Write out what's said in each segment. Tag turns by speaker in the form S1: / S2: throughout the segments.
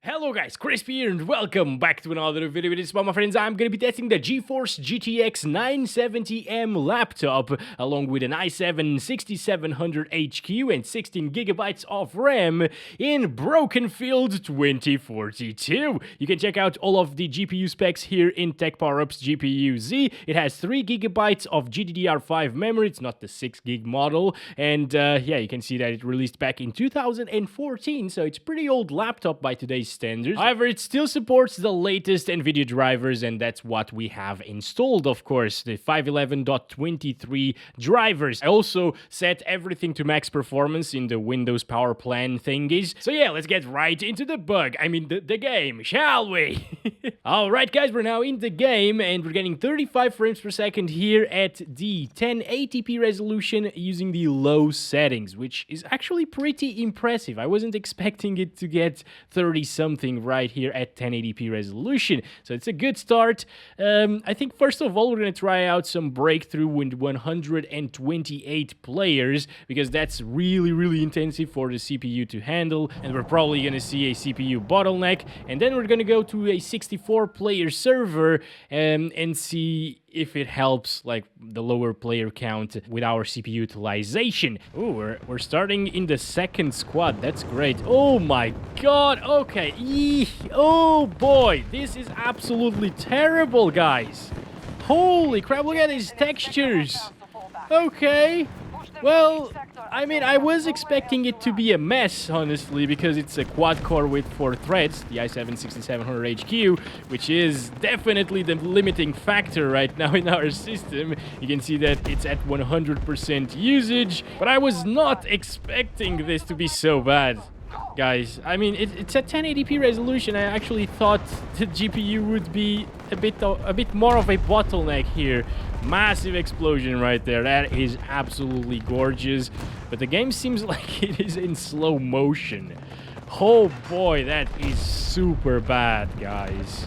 S1: Hello guys, Crispy here and welcome back to another video. This one, my friends, I'm going to be testing the GeForce GTX 970M laptop along with an i7-6700HQ and 16GB of RAM in Brokenfield 2042. You can check out all of the GPU specs here in Tech Power-Up's GPU Z. It has 3GB of GDDR5 memory, it's not the 6GB model, and yeah, you can see that it released back in 2014, so it's a pretty old laptop by today's standards. However, it still supports the latest Nvidia drivers, and that's what we have installed, of course, the 511.23 drivers. I also set everything to max performance in the Windows power plan thingies. So yeah, let's get right into the the game, shall we? Alright guys, we're now in the game, and we're getting 35 frames per second here at the 1080p resolution using the low settings, which is actually pretty impressive. I wasn't expecting it to get 30-something right here at 1080p resolution, so it's a good start. I think first of all we're going to try out some breakthrough with 128 players, because that's really intensive for the CPU to handle, and we're probably going to see a CPU bottleneck. And then we're going to go to a 64-player server and see if it helps, like, the lower player count with our CPU utilization. Oh, we're starting in the second squad. That's great. Oh my god. Okay. Oh boy, this is absolutely terrible, guys. Holy crap, look at these textures. Okay. Well, I mean, I was expecting it to be a mess, honestly, because it's a quad-core with 4 threads, the i7-6700HQ, which is definitely the limiting factor right now in our system. You can see that it's at 100% usage, but I was not expecting this to be so bad, guys. I mean, it's at 1080p resolution. I actually thought the GPU would be a bit more of a bottleneck here. Massive explosion right there. That is absolutely gorgeous. But the game seems like it is in slow motion. Oh boy, that is super bad, guys.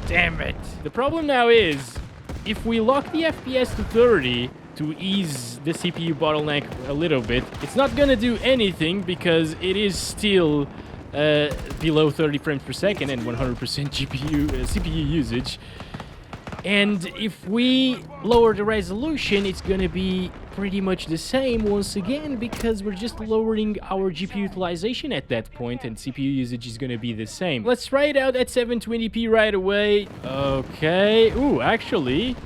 S1: Damn it. The problem now is, if we lock the FPS to 30 to ease the CPU bottleneck a little bit, it's not gonna do anything because it is still below 30 frames per second and 100% CPU usage. And if we lower the resolution, it's gonna be pretty much the same once again, because we're just lowering our GPU utilization at that point, and CPU usage is gonna be the same. Let's try it out at 720p right away. Okay. Ooh, actually,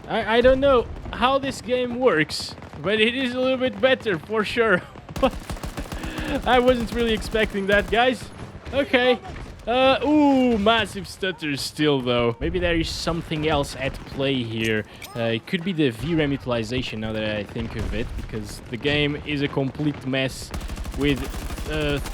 S1: I don't know how this game works, but it is a little bit better for sure. I wasn't really expecting that, guys. Okay. Ooh, massive stutters still, though. Maybe there is something else at play here. It could be the VRAM utilization, now that I think of it, because the game is a complete mess with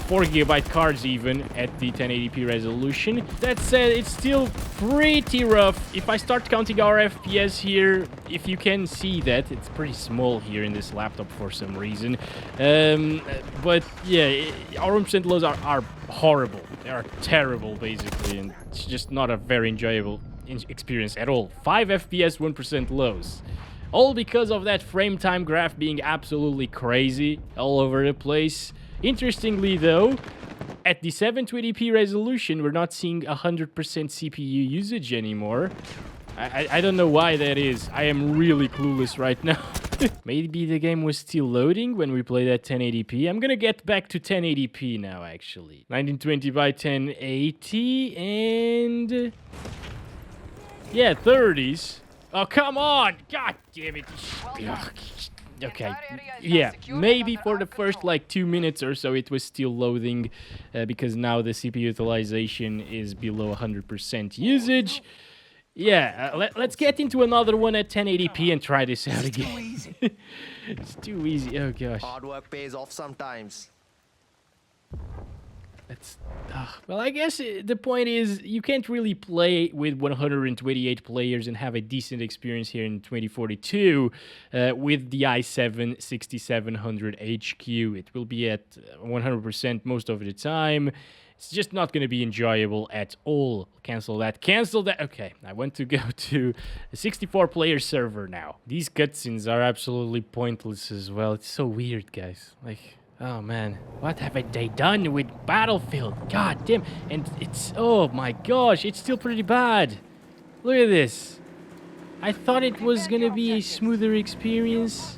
S1: 4GB cards even at the 1080p resolution. That said, it's still pretty rough. If I start counting our FPS here, if you can see that, it's pretty small here in this laptop for some reason. But yeah, our 1% lows are horrible. They are terrible, basically, and it's just not a very enjoyable experience at all. 5 FPS, 1% lows. All because of that frame time graph being absolutely crazy all over the place. Interestingly, though, at the 720p resolution, we're not seeing 100% CPU usage anymore. I don't know why that is. I am really clueless right now. Maybe the game was still loading when we played at 1080p. I'm gonna get back to 1080p now, actually. 1920 by 1080 and... yeah, 30s. Oh, come on! God damn it. Ugh. Okay, yeah, maybe for the first like 2 minutes or so it was still loading, because now the CPU utilization is below 100% usage. Yeah, let's get into another one at 1080p and try this out again. It's too easy. Oh gosh.
S2: Hard work pays off sometimes.
S1: That's well, I guess the point is you can't really play with 128 players and have a decent experience here in 2042 with the i7-6700HQ. It will be at 100% most of the time. It's just not going to be enjoyable at all. Cancel that. Cancel that. Okay, I want to go to a 64-player server now. These cutscenes are absolutely pointless as well. It's so weird, guys. Like, Oh man, what have they done with Battlefield? God damn, and it's, oh my gosh, it's still pretty bad. Look at this. I thought it was gonna be a smoother experience.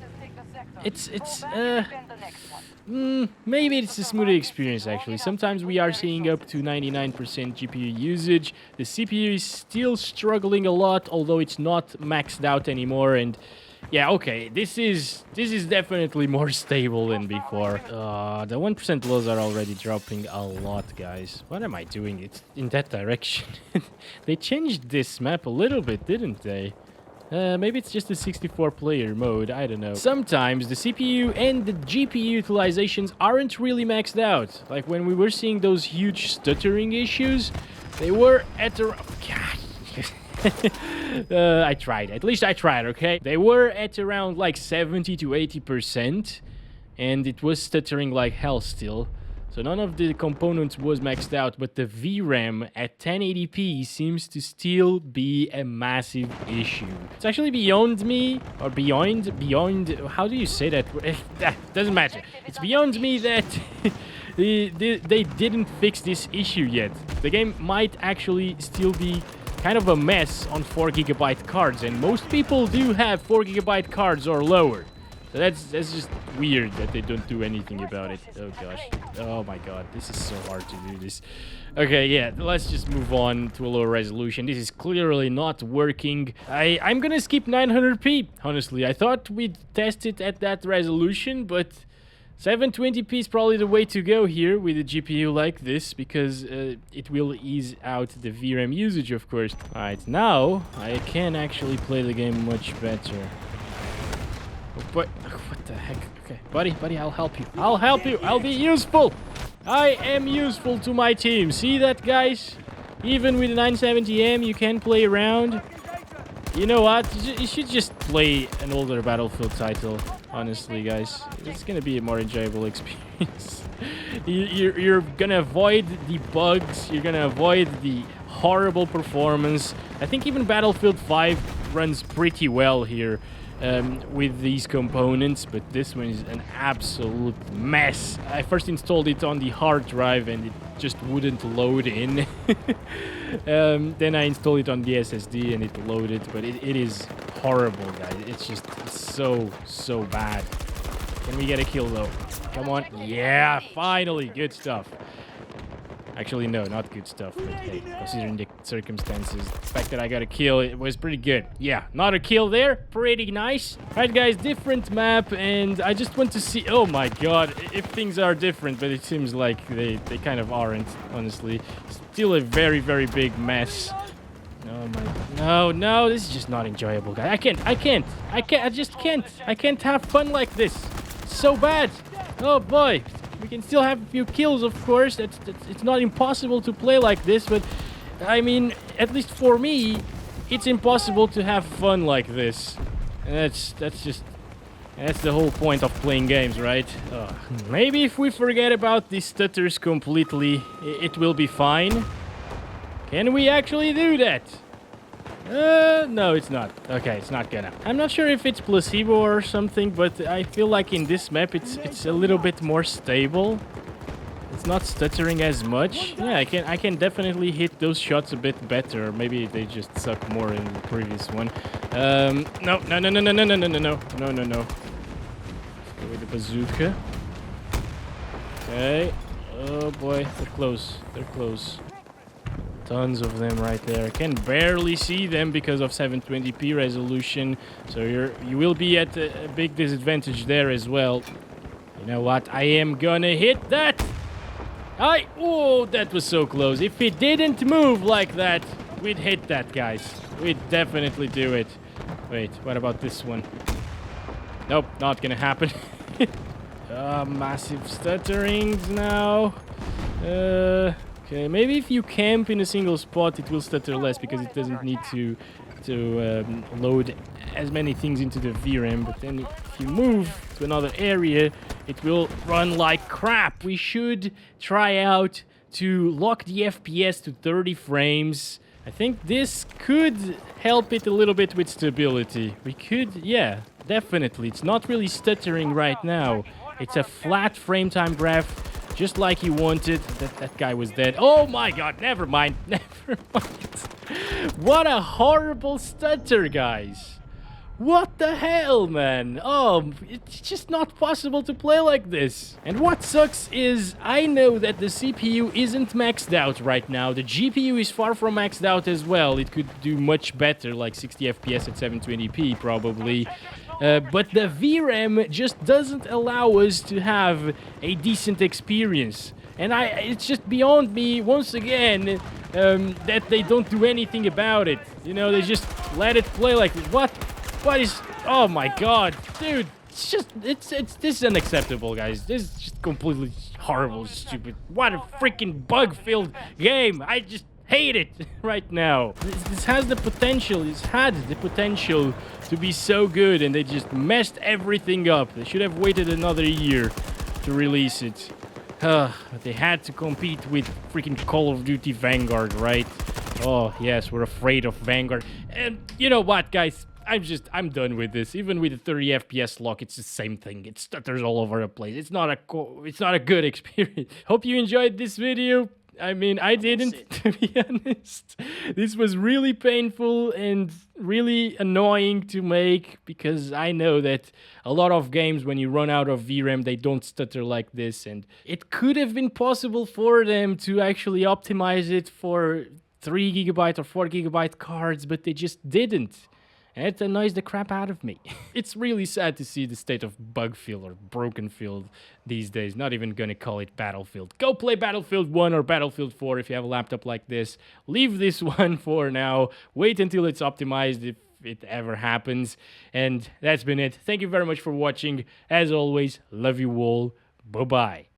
S1: Maybe it's a smoother experience actually. Sometimes we are seeing up to 99% GPU usage. The CPU is still struggling a lot, although it's not maxed out anymore. And yeah, okay, this is definitely more stable than before. The 1% lows are already dropping a lot, guys. What am I doing? It's in that direction. They changed this map a little bit, didn't they? Maybe it's just a 64-player mode, I don't know. Sometimes the CPU and the GPU utilizations aren't really maxed out. Like when we were seeing those huge stuttering issues, they were at the... I tried. At least I tried, okay? They were at around like 70 to 80%, and it was stuttering like hell still. So none of the components was maxed out, but the VRAM at 1080p seems to still be a massive issue. It's actually beyond me, or beyond, how do you say that? Doesn't matter. It's beyond me that they didn't fix this issue yet. The game might actually still be kind of a mess on 4GB cards, and most people do have 4GB cards or lower. So that's just weird that they don't do anything about it. Oh gosh. Oh my god. This is so hard to do this. Okay, yeah. Let's just move on to a lower resolution. This is clearly not working. I'm gonna skip 900p. Honestly, I thought we'd test it at that resolution, but 720p is probably the way to go here with a GPU like this, because it will ease out the VRAM usage, of course. Alright, now I can actually play the game much better. But what the heck? Okay, buddy, I'll help you. I'll help you. I'll be useful. I am useful to my team. See that, guys? Even with the 970M, you can play around. You know what? You should just play an older Battlefield title. Honestly, guys, it's gonna be a more enjoyable experience. You're gonna avoid the bugs. You're gonna avoid the horrible performance. I think even Battlefield 5 runs pretty well here. With these components, but this one is an absolute mess. I first installed it on the hard drive and it just wouldn't load in. Then I installed it on the SSD and it loaded, but it is horrible, guys. It's so bad. Can we get a kill though? Come on. Yeah, finally. Good stuff. Actually, no, not good stuff. But hey, considering the circumstances, the fact that I got a kill, it was pretty good. Yeah, not a kill there. Pretty nice. Alright, guys, different map, and I just want to see... Oh my god, if things are different, but it seems like they kind of aren't, honestly. Still a very, very big mess. Oh my... No, this is just not enjoyable, guys. I just can't. I can't have fun like this. So bad. Oh boy. We can still have a few kills, of course. It's not impossible to play like this, but I mean, at least for me, it's impossible to have fun like this. And that's the whole point of playing games, right? Maybe if we forget about these stutters completely, it will be fine. Can we actually do that? No, it's not. Okay, it's not gonna. I'm not sure if it's placebo or something, but I feel like in this map it's a little bit more stable. It's not stuttering as much. Yeah, I can definitely hit those shots a bit better. Maybe they just suck more in the previous one. No. Go with the bazooka. Okay. Oh boy, they're close. They're close. Tons of them right there. I can barely see them because of 720p resolution. So you will be at a big disadvantage there as well. You know what? I am gonna hit that. Oh, that was so close. If it didn't move like that, we'd hit that, guys. We'd definitely do it. Wait, what about this one? Nope, not gonna happen. Massive stutterings now. Okay, maybe if you camp in a single spot, it will stutter less because it doesn't need to load as many things into the VRAM. But then if you move to another area, it will run like crap. We should try out to lock the FPS to 30 frames. I think this could help it a little bit with stability. We could, yeah, definitely. It's not really stuttering right now. It's a flat frame time graph, just like you wanted. That guy was dead. Oh my god, never mind. Never mind. What a horrible stutter, guys. What the hell, man? Oh, it's just not possible to play like this. And what sucks is I know that the CPU isn't maxed out right now. The GPU is far from maxed out as well. It could do much better, like 60 FPS at 720p probably. But the VRAM just doesn't allow us to have a decent experience. And it's just beyond me, once again, that they don't do anything about it. You know, they just let it play like this. What is... Oh my god, dude. It's just... This is unacceptable, guys. This is just completely horrible, stupid. What a freaking bug-filled game. I just hate it right now. This has the potential. This had the potential to be so good, and they just messed everything up. They should have waited another year to release it. But they had to compete with freaking Call of Duty Vanguard, right? Oh, yes, we're afraid of Vanguard. And you know what, guys? I'm done with this. Even with the 30 FPS lock, it's the same thing. It stutters all over the place. It's not a good experience. Hope you enjoyed this video. I mean, I didn't, to be honest. This was really painful and really annoying to make because I know that a lot of games, when you run out of VRAM, they don't stutter like this. And it could have been possible for them to actually optimize it for 3 GB or 4 GB cards, but they just didn't. And it annoys the crap out of me. It's really sad to see the state of Bugfield or Brokenfield these days. Not even gonna call it Battlefield. Go play Battlefield 1 or Battlefield 4 if you have a laptop like this. Leave this one for now. Wait until it's optimized if it ever happens. And that's been it. Thank you very much for watching. As always, love you all. Bye-bye.